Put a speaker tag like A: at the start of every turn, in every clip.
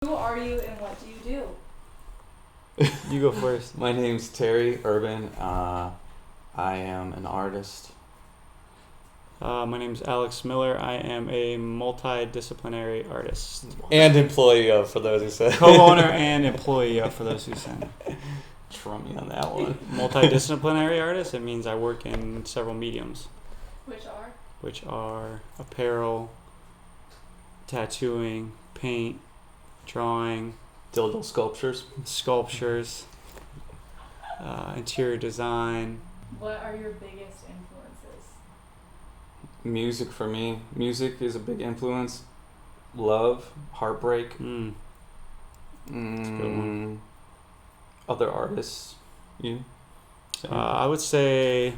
A: Who are you and what do you do?
B: You go first.
C: My name's Terry Urban. I am an artist.
B: My name's Alex Miller. I am a multidisciplinary artist.
C: And employee of, for those who said.
B: Co-owner and employee of, for those who send.
C: Trump me on that one.
B: Multidisciplinary artist, it means I work in several mediums.
A: Which are?
B: Which are apparel, tattooing, paint, drawing,
C: Dildo sculptures.
B: sculptures, interior design.
A: What are your biggest influences?
C: Music for me. Music is a big influence. Love, heartbreak.
B: That's a good one.
C: Other artists. You?
B: I would say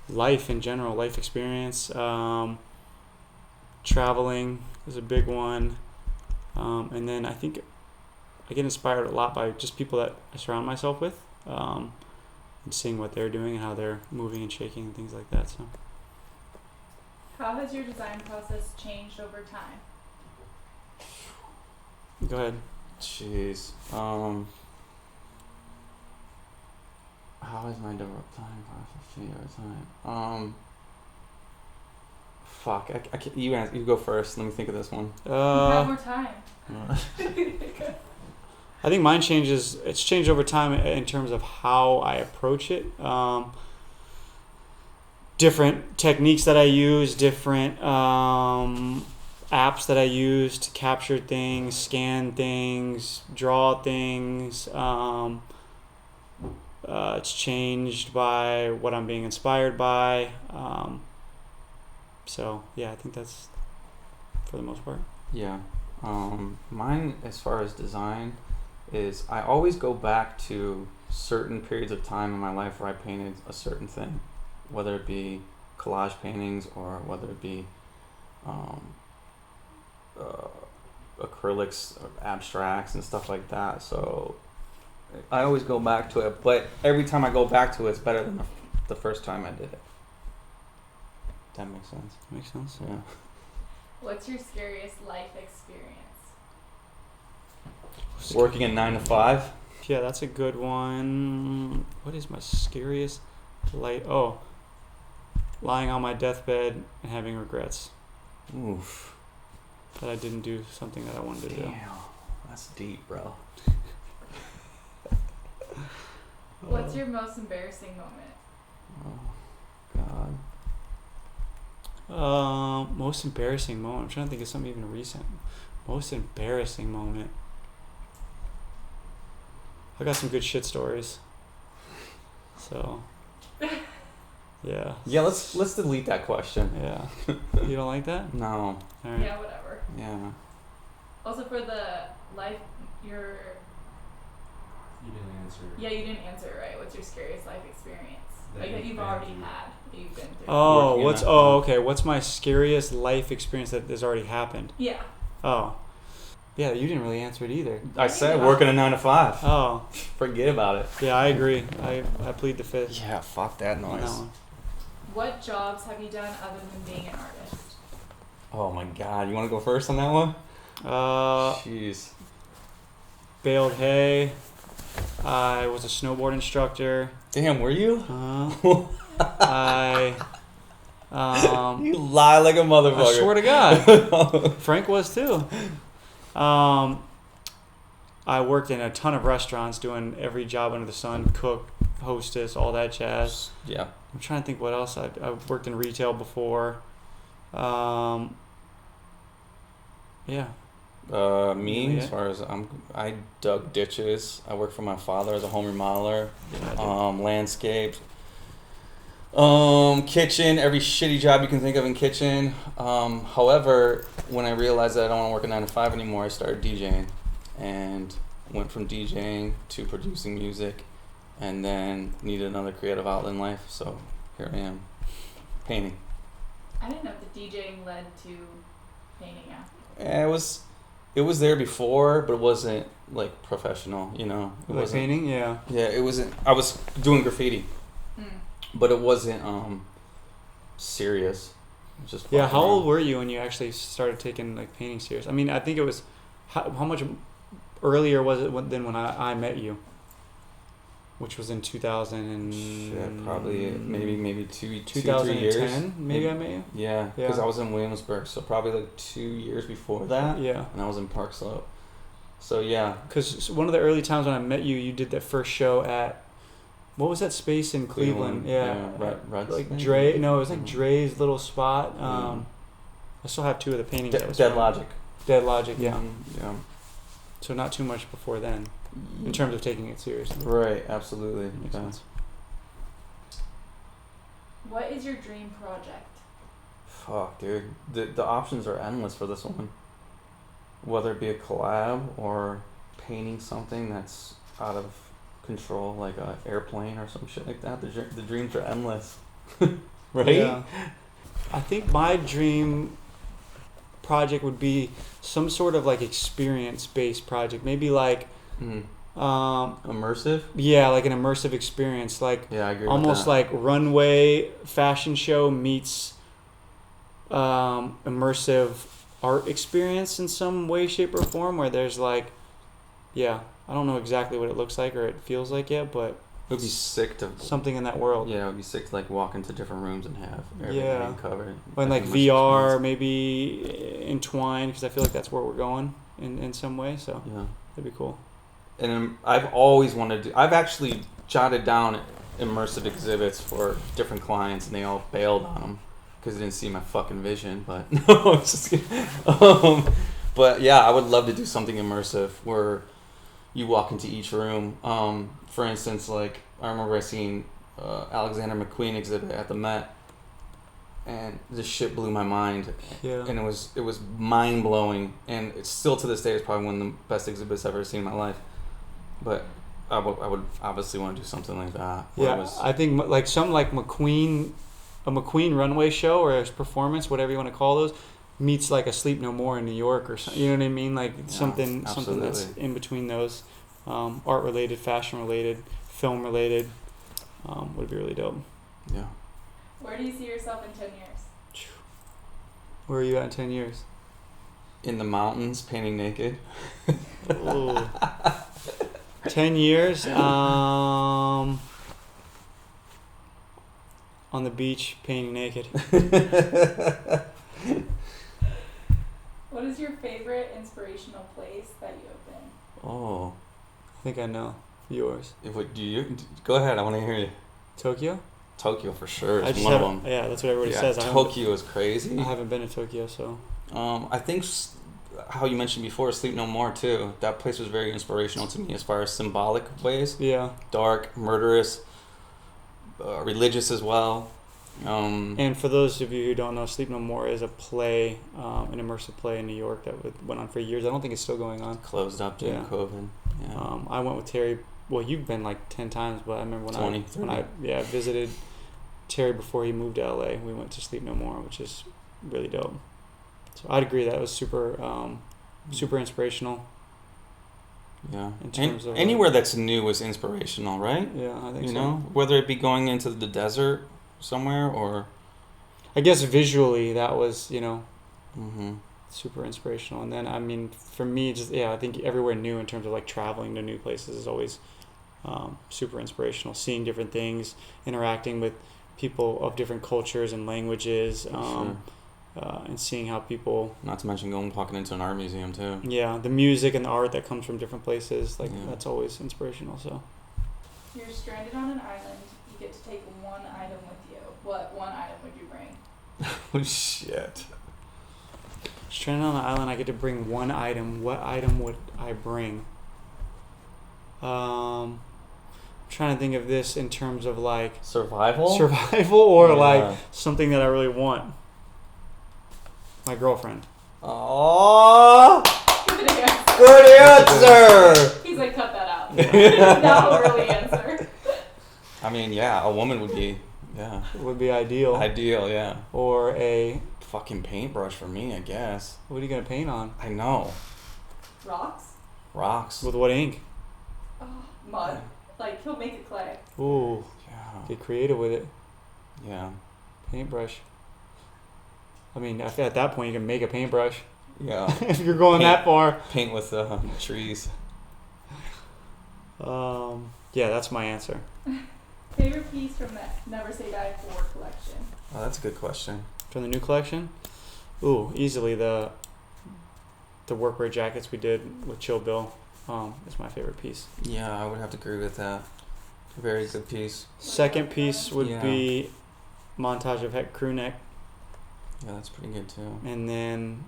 B: life in general, life experience. Traveling is a big one. And then I think I get inspired a lot by just people that I surround myself with, and seeing what they're doing and how they're moving and shaking and things like that. So,
A: How has your design process changed over time?
B: go ahead.
C: Jeez. How is my design process changed over time? Fuck. I can't, you go first. Let me think of this one.
A: You have more time.
B: I think mine changes. It's changed over time in terms of how I approach it. Different techniques that I use, different apps that I use to capture things, scan things, draw things. It's changed by what I'm being inspired by. So yeah, I think that's for the most part.
C: Yeah. Mine, as far as design, is I always go back to certain periods of time in my life where I painted a certain thing, whether it be collage paintings or whether it be acrylics or abstracts and stuff like that. So I always go back to it, but every time I go back to it, it's better than the first time I did it. That makes sense.
B: Makes sense.
C: Yeah.
A: What's your scariest life experience?
C: Working a 9 to 5.
B: Yeah, that's a good one. What is my scariest lying on my deathbed and having regrets
C: Oof.
B: that I didn't do something that I wanted to do.
C: Damn. That's deep, bro.
A: What's your most embarrassing moment?
C: Oh, God.
B: Most embarrassing moment. I'm trying to think of something even recent. Most embarrassing moment. I got some good shit stories. So, yeah.
C: Yeah, let's delete that question.
B: Yeah. You don't like that?
C: No.
B: All right.
A: Yeah, whatever.
C: Yeah.
A: Also for the life,
D: You didn't answer.
A: you didn't answer it right. What's your scariest life experience? Like that you've
D: been
A: already
D: through.
A: had, that you've been through.
B: Oh,
C: Working on
B: okay. What's my scariest life experience that has already happened?
A: Yeah.
B: Oh. Yeah, you didn't really answer it either.
C: I said working a 9 to 5.
B: Oh.
C: Forget about it.
B: Yeah, I agree. I plead the fifth.
C: Yeah, fuck that
B: on
C: noise.
B: that one.
A: What jobs have you done other than being an artist?
C: Oh my God, you want to go first on that one? Jeez.
B: Baled hay. I was a snowboard instructor.
C: Damn, were you?
B: I
C: You lie like a motherfucker.
B: I swear to God. Frank was too. I worked in a ton of restaurants doing every job under the sun, cook, hostess, all that jazz.
C: Yeah.
B: I'm trying to think what else. I've worked in retail before. Yeah.
C: Me,
B: Yeah.
C: as far as I dug ditches. I worked for my father as a home remodeler.
B: Yeah, I did.
C: Landscaped. Kitchen, every shitty job you can think of in kitchen. However, when I realized that I don't want to work a 9 to 5 anymore, I started DJing, and went from DJing to producing music, and then needed another creative outlet in life. So here I am, painting.
A: I didn't know that DJing led to painting after.
C: It was there before, but it wasn't like professional. It
B: Like
C: wasn't
B: painting, yeah.
C: Yeah, it wasn't. I was doing graffiti, but it wasn't serious. It was just
B: Yeah,
C: fucking
B: how
C: around.
B: old were you when you actually started taking like painting serious? I mean, I think it was how much earlier was it than when I met you? Which was in 2000 and
C: Shit, probably maybe 2 3
B: 2010.
C: years.
B: Maybe I met you.
C: Yeah, because
B: Yeah.
C: I was in Williamsburg, so probably like 2 years before that,
B: Yeah.
C: and I was in Park Slope. So yeah,
B: Because one of the early times when I met you, you did that first show at, what was that space in Cleveland? Yeah.
C: Red
B: Like
C: Space?
B: Dre. No, it was like
C: Mhm.
B: Dre's little spot.
C: Mhm.
B: I still have 2 of the paintings. that was
C: Dead
B: from.
C: Logic.
B: Dead Logic. Yeah.
C: Mhm, yeah.
B: So not too much before then, in terms of taking it seriously.
C: Right, absolutely.
B: Makes
C: Yeah.
B: sense.
A: What is your dream project?
C: Fuck, dude. The options are endless for this one. Whether it be a collab or painting something that's out of control, like a airplane or some shit like that. The dreams are endless. Right?
B: Yeah. I think my dream project would be some sort of like experience-based project. Maybe like,
C: Mm.
B: um,
C: Immersive?
B: yeah, like an immersive experience, like
C: Yeah, I agree
B: almost
C: with that.
B: like runway fashion show meets immersive art experience in some way, shape, or form. Where there's like, yeah, I don't know exactly what it looks like or it feels like yet, but
C: It would be sick to...
B: something in that world.
C: Yeah, it would be sick to like walk into different rooms and have everything
B: Yeah.
C: covered.
B: And like
C: Immersive
B: VR
C: experience.
B: maybe entwined, because I feel like that's where we're going in some way. So
C: Yeah.
B: that'd be cool.
C: And I've always wanted to... I've actually jotted down immersive exhibits for different clients, and they all bailed on them because they didn't see my fucking vision. But no, it's just kidding. But yeah, I would love to do something immersive where you walk into each room. For instance, like I remember I seen Alexander McQueen exhibit at the Met, and this shit blew my mind.
B: Yeah.
C: And it was mind blowing, and it's still to this day it's probably one of the best exhibits I've ever seen in my life. But I would obviously want to do something like that. where it
B: Yeah,
C: was-
B: I think like some like McQueen, a McQueen runway show or a performance, whatever you want to call those, meets like a Sleep No More in New York or something. You know what I mean? Like
C: Yeah,
B: something that's
C: absolutely.
B: in between those, art related, fashion related, film related, would be really dope.
C: yeah.
A: Where do you see yourself in 10 years?
B: Where are you at in 10 years?
C: In the mountains, painting naked.
B: Ooh. 10 years, on the beach painting naked.
A: What is your favorite inspirational place that you have been?
C: Oh,
B: I think I know yours.
C: do you go ahead? I want to hear you.
B: Tokyo.
C: Tokyo for sure.
B: I
C: It's
B: just
C: one of
B: haven't-
C: them.
B: Yeah, that's what everybody
C: Yeah,
B: says.
C: Tokyo is crazy.
B: I haven't been to Tokyo, so
C: I think how you mentioned before, Sleep No More too. That place was very inspirational to me as far as symbolic ways.
B: yeah.
C: Dark, murderous, religious as well.
B: And for those of you who don't know, Sleep No More is a play, an immersive play in New York that went on for years. I don't think it's still going on.
C: Closed up during
B: Yeah.
C: COVID. Yeah.
B: I went with Terry. Well, you've been like 10 times, but I remember when
C: 20,
B: I visited Terry before he moved to LA. We went to Sleep No More, which is really dope. So I'd agree that was super inspirational.
C: Yeah.
B: in terms of,
C: anywhere that's new is inspirational, right?
B: Yeah, I think
C: You
B: so.
C: know, whether it be going into the desert somewhere or.
B: I guess visually that was,
C: Mm-hmm.
B: super inspirational. And then I mean, for me, just I think everywhere new in terms of like traveling to new places is always super inspirational. Seeing different things, interacting with people of different cultures and languages,
C: Sure.
B: and seeing how people,
C: Not to mention walking into an art museum too.
B: the music and the art that comes from different places, like
C: Yeah.
B: that's always inspirational. So
A: You're stranded on an island. You get to take one item with you. What one item would you bring?
C: Oh shit.
B: stranded on an island, I get to bring one item. What item would I bring? I'm trying to think of this in terms of like
C: Survival.
B: survival or
C: Yeah.
B: like something that I really want. My girlfriend.
C: Oh,
A: Good answer.
C: good answer.
A: He's like, cut that out. Now really answer.
C: I mean, yeah, a woman would be,
B: Would be ideal.
C: ideal. Yeah.
B: Or a,
C: Fucking paintbrush for me, I guess.
B: what are you gonna paint on?
C: I know.
A: Rocks?
C: Rocks.
B: With what ink?
A: Oh, mud. Like, he'll make it clay.
B: Ooh,
C: Yeah.
B: get creative with it.
C: Yeah.
B: Paintbrush. I mean, I feel at that point you can make a paintbrush.
C: Yeah.
B: If you're going that far.
C: Paint with trees.
B: Yeah, that's my answer.
A: Favorite piece from the Never Say Die 4 collection?
C: Oh, that's a good question.
B: From the new collection? Ooh, easily the workwear jackets we did with Chill Bill is my favorite piece.
C: Yeah, I would have to agree with that. Very good piece.
B: Second piece would
C: Yeah.
B: be montage of heck crew neck,
C: Yeah, that's pretty good too.
B: and then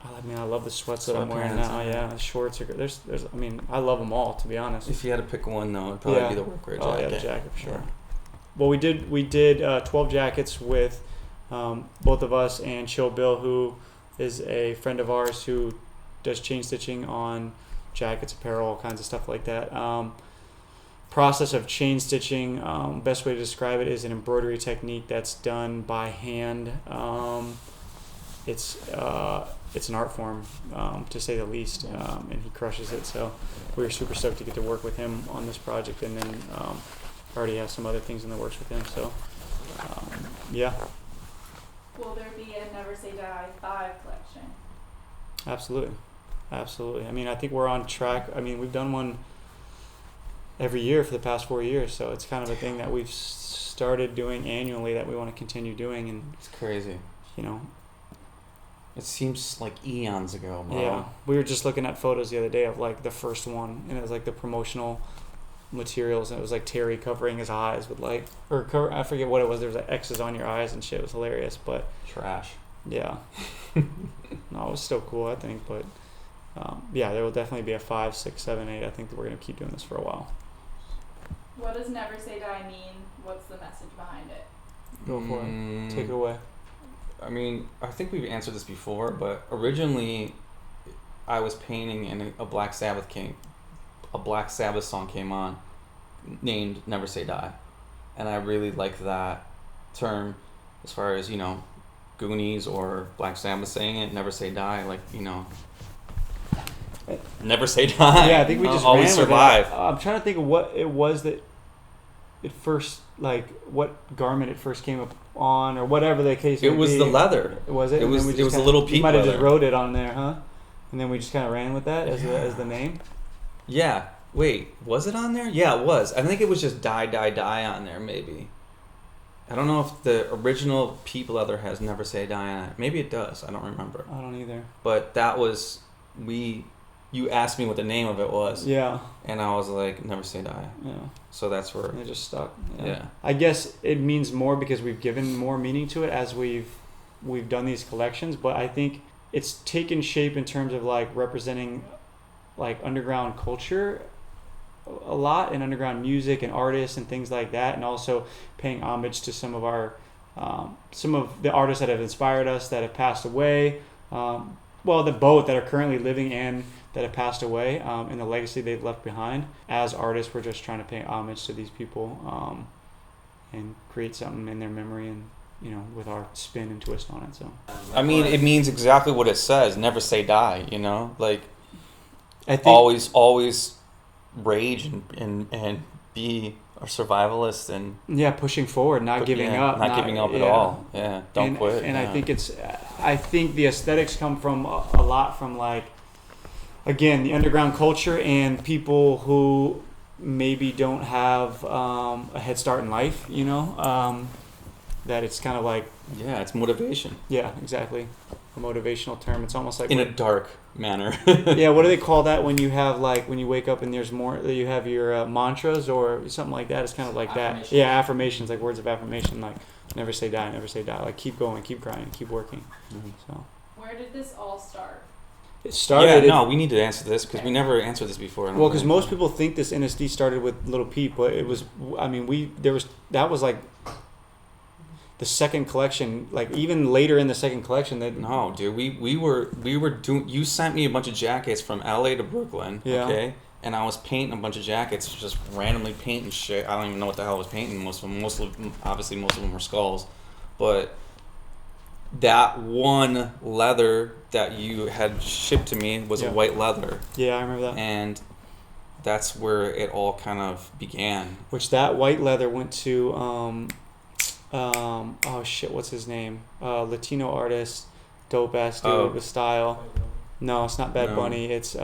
B: I love the sweats that I'm wearing
C: Sweatpants,
B: now. Yeah, the shorts are good. There's I love them all, to be honest.
C: If you had to pick one though, it'd probably
B: Yeah.
C: be the workwear jacket.
B: Oh yeah, the jacket for sure.
C: Yeah.
B: Well, we did 12 jackets with both of us and Chill Bill, who is a friend of ours who does chain stitching on jackets, apparel, all kinds of stuff like that. Process of chain stitching, best way to describe it is an embroidery technique that's done by hand. It's an art form, to say the least, and he crushes it. So we were super stoked to get to work with him on this project, and then already have some other things in the works with him. So yeah,
A: Will there be a Never Say Die 5 collection?
B: absolutely. I mean, I think we're on track. I mean, we've done one every year for the past 4 years, so it's kind of a thing that we've started doing annually that we want to continue doing, and
C: It's crazy.
B: you know,
C: It seems like eons ago, bro.
B: yeah, we were just looking at photos the other day of like the first one, and it was like the promotional materials, and it was like Terry covering his eyes with like, I forget what it was. There was like X's on your eyes and shit. It was hilarious, but
C: Trash.
B: yeah, no, it was still cool, I think. But yeah, there will definitely be a 5, 6, 7, 8. I think that we're gonna keep doing this for a while.
A: What does Never Say Die mean? What's the message behind it?
B: Go for it. Take it away.
C: I mean, I think we've answered this before, but originally, I was painting and a Black Sabbath song came on, named "Never Say Die," and I really liked that term, as far as Goonies or Black Sabbath saying it. Never say die, like never say die.
B: Yeah, I think we just
C: always
B: ran with
C: survive.
B: that. I'm trying to think of what it was that it first, like what garment it first came up on, or whatever the case.
C: It
B: may
C: was
B: be.
C: the leather.
B: Was it?
C: It
B: And
C: was.
B: then we
C: It
B: just
C: was a
B: kinda-
C: little
B: You
C: peep
B: might have just
C: leather.
B: wrote it on there, huh? And then we just kind of ran with that as the name.
C: Yeah. Wait, was it on there? Yeah, it was. I think it was just die, die, die on there, maybe. I don't know if the original peep leather has never say die on it. Maybe it does. I don't remember.
B: I don't either.
C: But that was you asked me what the name of it was.
B: Yeah.
C: And I was like, never say die.
B: Yeah.
C: So that's where
B: And it just stuck.
C: yeah.
B: I guess it means more because we've given more meaning to it as we've done these collections, but I think it's taken shape in terms of like representing like underground culture a lot, and underground music and artists and things like that, and also paying homage to some of the artists that have inspired us that have passed away, the both that are currently living and that have passed away, and the legacy they've left behind. As artists, we're just trying to pay homage to these people and create something in their memory, and with our spin and twist on it. So
C: I mean, it means exactly what it says. Never say die. Like
B: I think
C: always rage and be a survivalist and
B: pushing forward, not giving up,
C: not giving up at all. Yeah, don't quit.
B: And
C: yeah.
B: I think the aesthetics come from a lot from like, again, the underground culture and people who maybe don't have a head start in life. That it's kind of like,
C: yeah, it's motivation
B: yeah, exactly, a motivational term. It's almost like
C: in a dark manner.
B: yeah, what do they call that when you have like when you wake up and there's more, you have your mantras or something like that? It's kind of like that. Yeah, affirmations, like words of affirmation, like never say die, like keep going, keep grinding, keep working.
C: Mm-hmm.
B: So
A: Where did this all start?
B: it started.
C: Yeah, no, we need to answer this because we never answered this before.
B: Well, because most people think this NSD started with Little Peep, but it was. I mean, that was like the second collection. Like even later in the second collection, that
C: No, dude, we were doing. You sent me a bunch of jackets from LA to Brooklyn.
B: Yeah.
C: Okay. And I was painting a bunch of jackets, just randomly painting shit. I don't even know what the hell I was painting. Most of them were skulls, but that one leather that you had shipped to me was a white leather,
B: Yeah, I remember that.
C: and that's where it all kind of began.
B: Which that white leather went to oh shit, what's his name? Latino artist, dope ass dude
C: Oh.
B: with style. No, it's not Bad
C: No.
B: Bunny. It's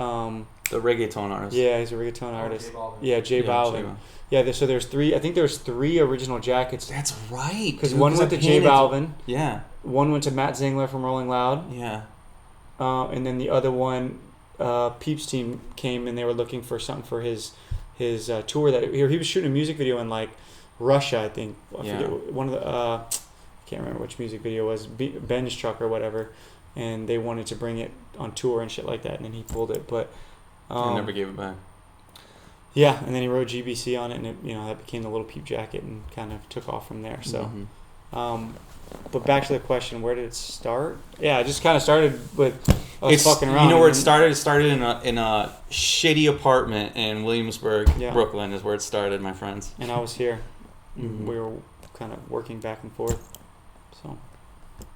C: The reggaeton artist.
B: Yeah, he's a reggaeton artist.
D: J Balvin.
B: Yeah, J Balvin. Yeah, so there's three. I think there's three original jackets.
C: That's right.
B: Because one went to J Balvin.
C: Yeah.
B: One went to Matt Zingler from Rolling Loud.
C: Yeah.
B: And then the other one, Peeps team came and they were looking for something for his tour that he was shooting a music video in like Russia, I think. I forget one of the I can't remember which music video it was, Ben's truck or whatever, and they wanted to bring it on tour and shit like that, and then he pulled it, but
C: I never gave it back.
B: Yeah, and then he wrote GBC on it, and that became the Little Peep jacket and kind of took off from there. So, but back to the question, where did it start? Yeah, it just kind of started with us fucking around.
C: You know where it started? It started in a shitty apartment in Williamsburg, Brooklyn, is where it started, my friends.
B: And I was here. Mm-hmm. We were kind of working back and forth. So,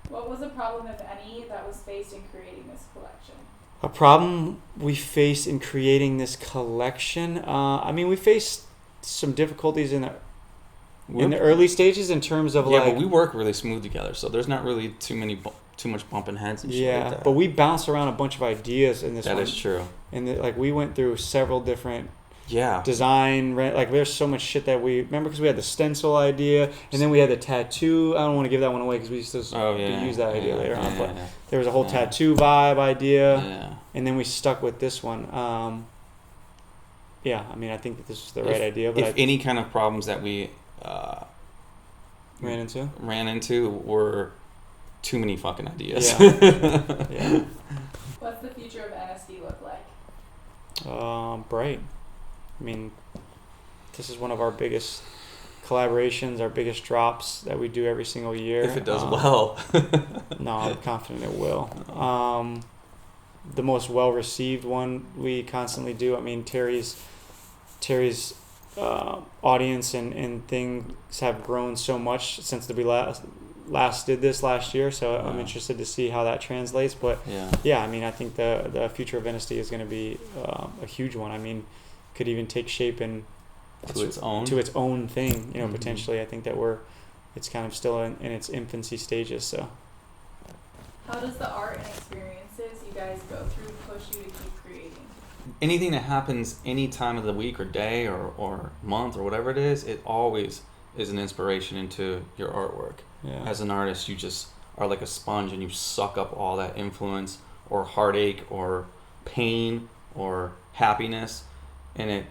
A: what was a problem, if any, that was faced in creating this collection?
B: A problem we faced in creating this collection. We faced some difficulties in the early stages in terms of
C: but we work really smooth together, so there's not really too much bumping heads and shit like that.
B: But we bounced around a bunch of ideas in this. That
C: is true.
B: And we went through several different
C: Yeah.
B: Design, like there's so much shit that we remember because we had the stencil idea, and then we had the tattoo. I don't want to give that one away because we used to use that idea later on. But there was a whole tattoo vibe idea, and then we stuck with this one. I think that this was the right idea. But
C: any kind of problems that we
B: ran into
C: were too many fucking ideas.
B: Yeah.
A: What's the future of NSD look like?
B: Bright. I mean, this is one of our biggest collaborations, our biggest drops that we do every single year.
C: If it does well.
B: No, I'm confident it will. The most well-received one we constantly do. I mean, Terry's audience and things have grown so much since we last did this last year, so I'm interested to see how that translates. But I think the future of NSD is going to be a huge one. I mean, could even take shape to its own thing. Potentially. I think that it's kind of still in its infancy stages. So,
A: how does the art and experiences you guys go through push you to keep creating?
C: Anything that happens any time of the week or day or month or whatever it is, it always is an inspiration into your artwork.
B: Yeah.
C: As an artist, you just are like a sponge and you suck up all that influence or heartache or pain or happiness, and it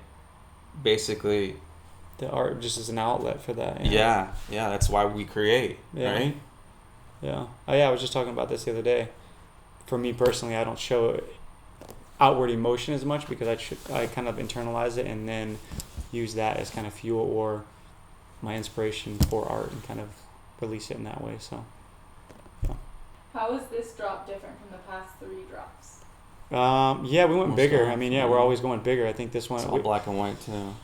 C: basically...
B: The art just is an outlet for that.
C: Yeah, that's why we create, right?
B: Yeah. I was just talking about this the other day. For me personally, I don't show outward emotion as much because I kind of internalize it and then use that as kind of fuel or my inspiration for art and kind of release it in that way. So,
A: How is this drop different from the past 3 drops?
B: We went bigger. We're always going bigger. I think this one...
C: It's all black and white, too.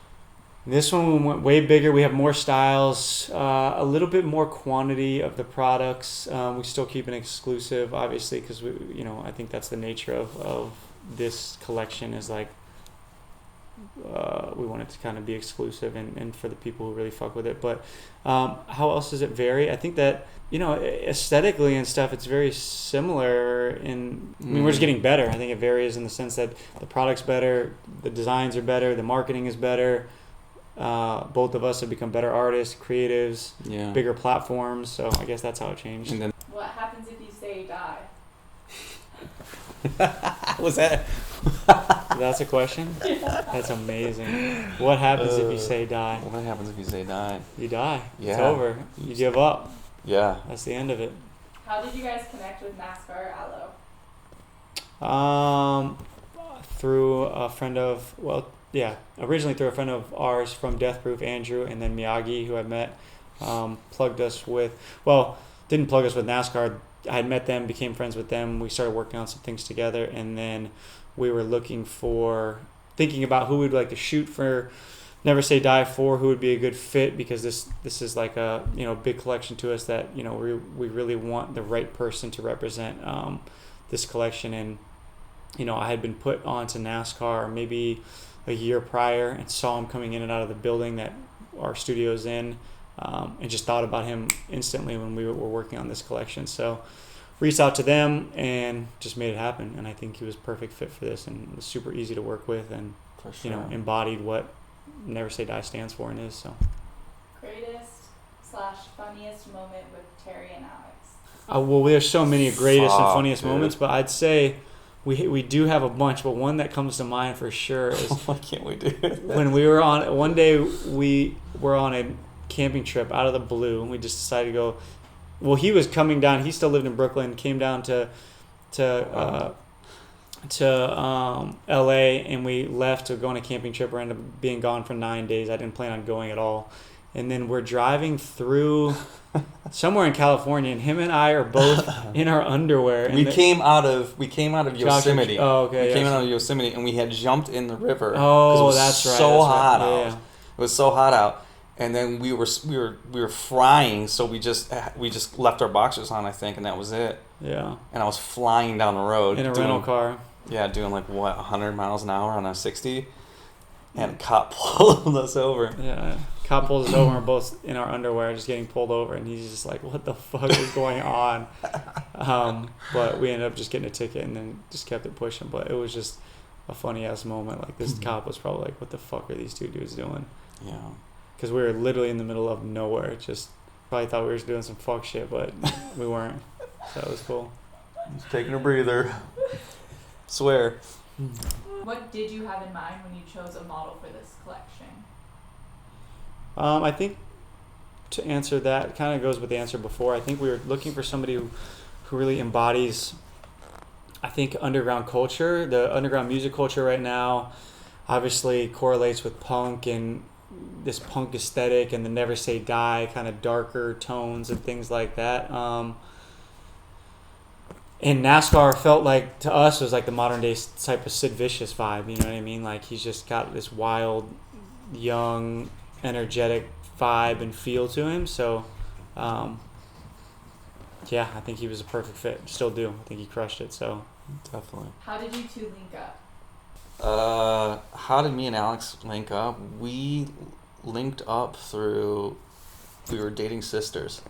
B: This one we went way bigger. We have more styles, a little bit more quantity of the products. We still keep it exclusive, obviously, because I think that's the nature of this collection is like we want it to kind of be exclusive and for the people who really fuck with it. But how else does it vary? I think that aesthetically and stuff, it's very similar. We're just getting better. I think it varies in the sense that the product's better, the designs are better, the marketing is better. Both of us have become better artists, creatives, bigger platforms. So I guess that's how it changed.
C: And then
A: what happens if you say die?
C: Was that?
B: That's a question? Yeah. That's amazing. What happens if you say die?
C: What happens if you say die?
B: You die.
C: Yeah.
B: It's over. You give up.
C: Yeah.
B: That's the end of it.
A: How did you guys connect with NASCAR Aloe?
B: Through a friend of, originally through a friend of ours from Death Proof, Andrew, and then Miyagi, who I met, didn't plug us with NASCAR. I had met them, became friends with them. We started working on some things together, and then we were thinking about who we'd like to shoot for Never Say Die for, who would be a good fit, because this is like a big collection to us that we really want the right person to represent this collection. And I had been put onto NASCAR maybe a year prior and saw him coming in and out of the building that our studio's in, and just thought about him instantly when we were working on this collection. So reached out to them and just made it happen. And I think he was perfect fit for this, and was super easy to work with, and
C: For sure.
B: embodied what Never Say Die stands for and is. So.
A: Greatest/funniest moment with Terry and Alex.
B: Well, there's so many greatest and
C: Fuck,
B: funniest
C: dude.
B: moments, but I'd say we do have a bunch. But one that comes to mind for sure is
C: Why can't we do it?
B: when we were on one day we were on a camping trip out of the blue, and we just decided to go. Well, he was coming down. He still lived in Brooklyn. Came down to LA, and we left to go on a camping trip. We ended up being gone for 9 days. I didn't plan on going at all. And then we're driving through somewhere in California, and him and I are both in our underwear. And
C: We came out of Yosemite.
B: Oh, okay.
C: We came out of Yosemite, and we had jumped in the river. 'cause
B: Oh,
C: it was
B: that's right.
C: So
B: that's
C: hot
B: right.
C: out.
B: Yeah, yeah.
C: It was so hot out, and then we were frying. So we just left our boxers on, I think, and that was it.
B: Yeah.
C: And I was flying down the road
B: In a
C: doing,
B: rental car.
C: Yeah, doing 100 miles an hour on a 60, and a cop pulled us over.
B: Yeah. Cop pulls us over, and we're both in our underwear, just getting pulled over, and he's just like, "What the fuck is going on?" But we ended up just getting a ticket, and then just kept it pushing. But it was just a funny ass moment. Like, this cop was probably like, "What the fuck are these two dudes doing?"
C: Yeah.
B: Because we were literally in the middle of nowhere. Just probably thought we were doing some fuck shit, but we weren't. So it was cool.
C: Just taking a breather. Swear.
A: What did you have in mind when you chose a model for this collection?
B: I think to answer that kind of goes with the answer before. I think we were looking for somebody who really embodies, I think, underground culture. The underground music culture right now obviously correlates with punk and this punk aesthetic and the Never Say Die kind of darker tones and things like that. And NASCAR felt like, to us, was like the modern day type of Sid Vicious vibe. You know what I mean? Like, he's just got this wild, young, energetic vibe and feel to him. So, yeah, I think he was a perfect fit. Still do. I think he crushed it. So,
C: Definitely.
A: How did you two link up?
C: How did me and Alex link up? We linked up through, we were dating sisters,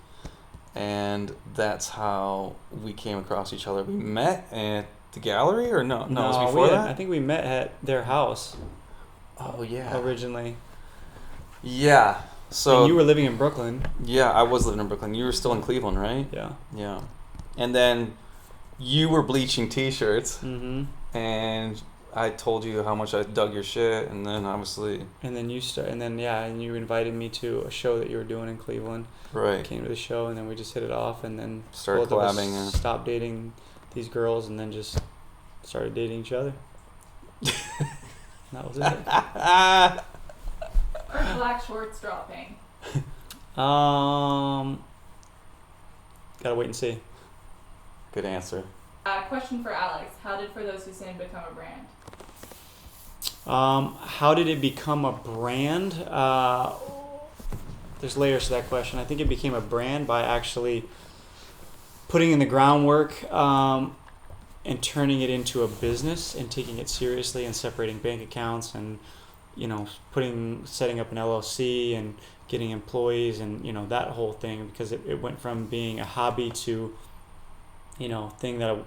C: and that's how we came across each other. We met at the gallery, or no? No, it was before that.
B: I think we met at their house
C: Oh yeah.
B: originally.
C: Yeah. So
B: And you were living in Brooklyn.
C: yeah, I was living in Brooklyn. You were still in Cleveland, right?
B: Yeah.
C: Yeah. And then you were bleaching T-shirts,
B: Mm-hmm.
C: and I told you how much I dug your shit, and then obviously,
B: And then and you invited me to a show that you were doing in Cleveland. I
C: right,
B: came to the show, and then we just hit it off, and then
C: started
B: both of us
C: collabing.
B: stopped dating these girls, and then just started dating each other. That was it.
A: Or black shorts dropping?
B: Gotta wait and see.
C: Good answer.
A: Question for Alex. How did For Those Who Sin become a brand?
B: How did it become a brand? There's layers to that question. I think it became a brand by actually putting in the groundwork and turning it into a business and taking it seriously and separating bank accounts and, setting up an LLC and getting employees and, that whole thing, because it went from being a hobby to, thing that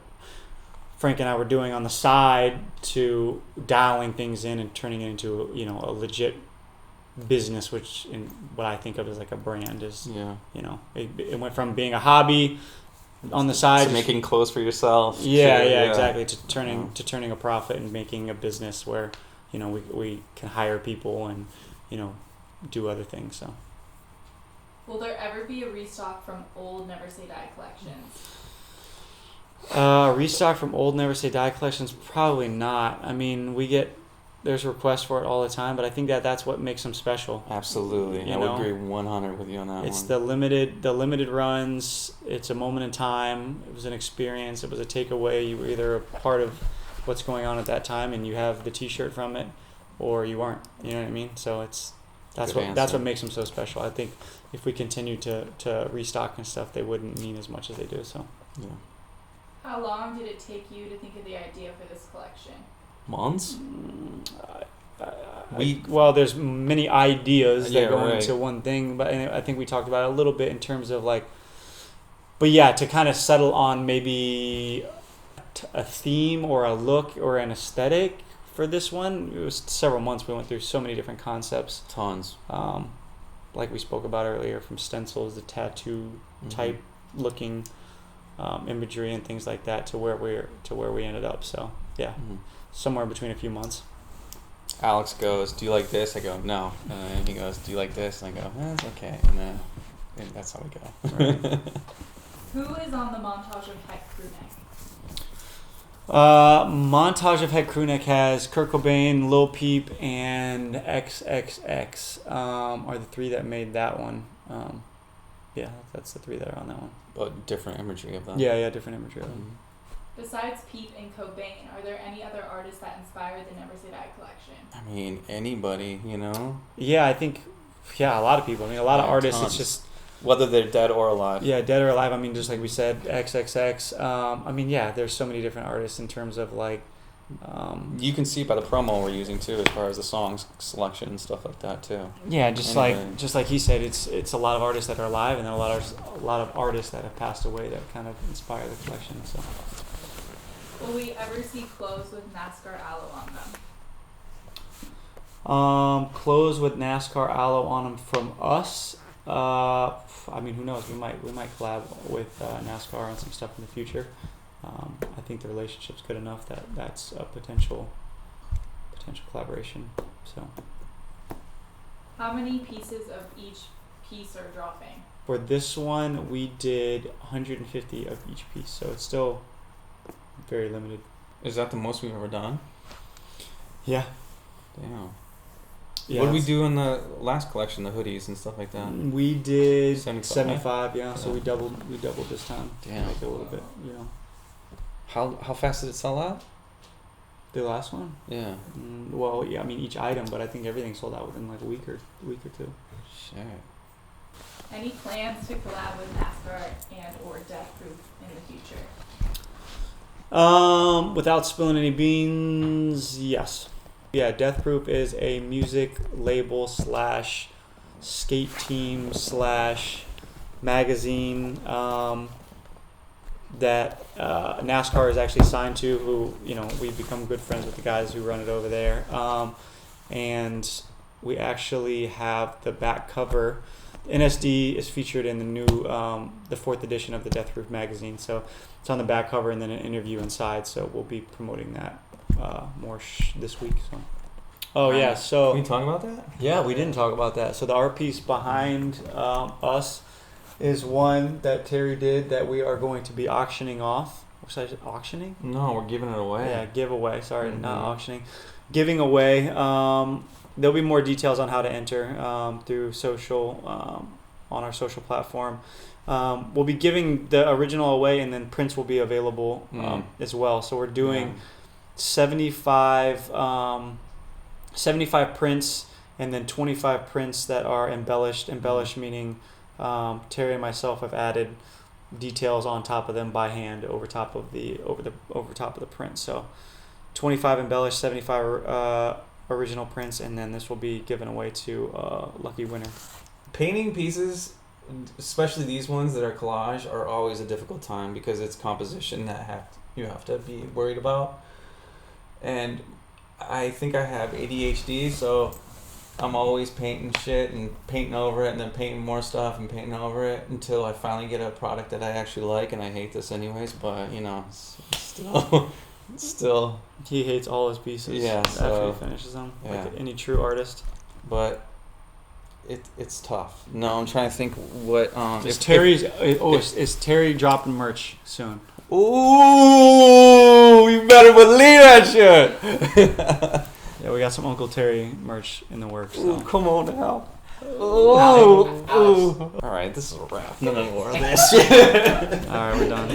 B: Frank and I were doing on the side to dialing things in and turning it into, a legit business, which in what I think of as like a brand is,
C: Yeah.
B: it went from being a hobby on the side
C: So making clothes for yourself.
B: yeah,
C: to,
B: exactly, to turning a profit and making a business where, we can hire people and, do other things. So
A: Will there ever be a restock from old Never Say Die collections?
B: restock from old Never Say Die collections, probably not. I mean, there's requests for it all the time, but I think that's what makes them special.
C: Absolutely. I would agree 100 with you on that
B: It's
C: one.
B: the limited runs. It's a moment in time. It was an experience. It was a takeaway. You were either a part of what's going on at that time and you have the T-shirt from it, or you weren't. You know what I mean? So that's
C: Good
B: what
C: answer.
B: makes them so special. I think if we continue to restock and stuff, they wouldn't mean as much as they do. So
C: Yeah.
A: How long did it take you to think of the idea for this collection?
C: Months?
B: there's many ideas that
C: Yeah,
B: go
C: right.
B: into one thing, but I think we talked about it a little bit in terms of like but yeah, to kind of settle on maybe a theme or a look or an aesthetic for this one, it was several months. We went through so many different concepts.
C: Tons.
B: Like we spoke about earlier, from stencils, the tattoo type looking imagery and things like that, to where we ended up. So yeah, somewhere between a few months.
C: Alex goes, "Do you like this?" I go, "No." And he goes, "Do you like this?" And I go, "It's okay." And then that's how we go.
B: Right.
A: Who is on the montage of Het Crewneck?
B: Montage of Het Crewneck has Kurt Cobain, Lil Peep, and XXX are the three that made that one. Yeah, that's the three that are on that one.
C: But different imagery of them.
B: Yeah, different imagery of them.
A: Besides Peep and Cobain, are there any other artists that inspired the Never Say Die collection?
C: I mean, anybody, you know?
B: Yeah, I think, a lot of people. I mean, a lot of artists,
C: tons.
B: it's just...
C: Whether they're dead or alive.
B: Yeah, dead or alive. I mean, just like we said, XXX. I mean, yeah, there's so many different artists in terms of like...
C: you can see by the promo we're using too, as far as the songs selection and stuff like that too.
B: Yeah, just like he said, it's a lot of artists that are alive, and then a lot of artists that have passed away that kind of inspire the collection. So,
A: will we ever see clothes with NASCAR aloe on them?
B: Clothes with NASCAR aloe on them from us. I mean, who knows? We might collab with NASCAR on some stuff in the future. I think the relationship's good enough that that's a potential collaboration. So,
A: how many pieces of each piece are dropping?
B: For this one, we did 150 of each piece, so it's still very limited.
C: Is that the most we've ever done?
B: Yeah.
C: Damn.
B: Yeah,
C: what did we do in the last collection, the hoodies and stuff like that?
B: We did
C: 75?
B: yeah. So we doubled this time.
C: Damn.
B: Make it a little bit, you know.
C: How fast did it sell out?
B: The last one?
C: Yeah.
B: Well, yeah. I mean, each item, but I think everything sold out within like a week or two.
C: Shit.
A: Any plans to collab with NASCAR and or Death Proof in the future?
B: Without spilling any beans, yes. Yeah, Death Proof is a music label / skate team / magazine that NASCAR is actually signed to, who, you know, we've become good friends with the guys who run it over there. And we actually have the back cover. NSD is featured in the new, the 4th edition of the Death Proof magazine. So it's on the back cover and then an interview inside. So we'll be promoting that more this week. So. Oh yeah, so
C: can we talk about that?
B: Yeah, we didn't talk about that. So the art piece behind us is one that Terry did that we are going to be auctioning off. Was I auctioning?
C: No, we're giving it away.
B: Yeah, giveaway. Sorry, not auctioning. Giving away. There'll be more details on how to enter through social, on our social platform. We'll be giving the original away, and then prints will be available as well. So we're doing 75 prints, and then 25 prints that are embellished. Embellished meaning Terry and myself have added details on top of them by hand over top of the print. So 25 embellished, 75 original prints, and then this will be given away to a lucky winner.
C: Painting pieces, especially these ones that are collage, are always a difficult time because it's composition that you have to be worried about. And I think I have ADHD, so I'm always painting shit and painting over it and then painting more stuff and painting over it until I finally get a product that I actually like. And I hate this anyways, but you know, still.
B: He hates all his pieces after he finishes them, like any true artist.
C: But it's tough. No, I'm trying to think what.
B: Is Terry dropping merch soon?
C: Ooh, you better believe that shit.
B: Yeah, we got some Uncle Terry merch in the works. So.
C: Ooh, come on now. Ooh. All right, this is a wrap. No more of this.
B: All right, we're done.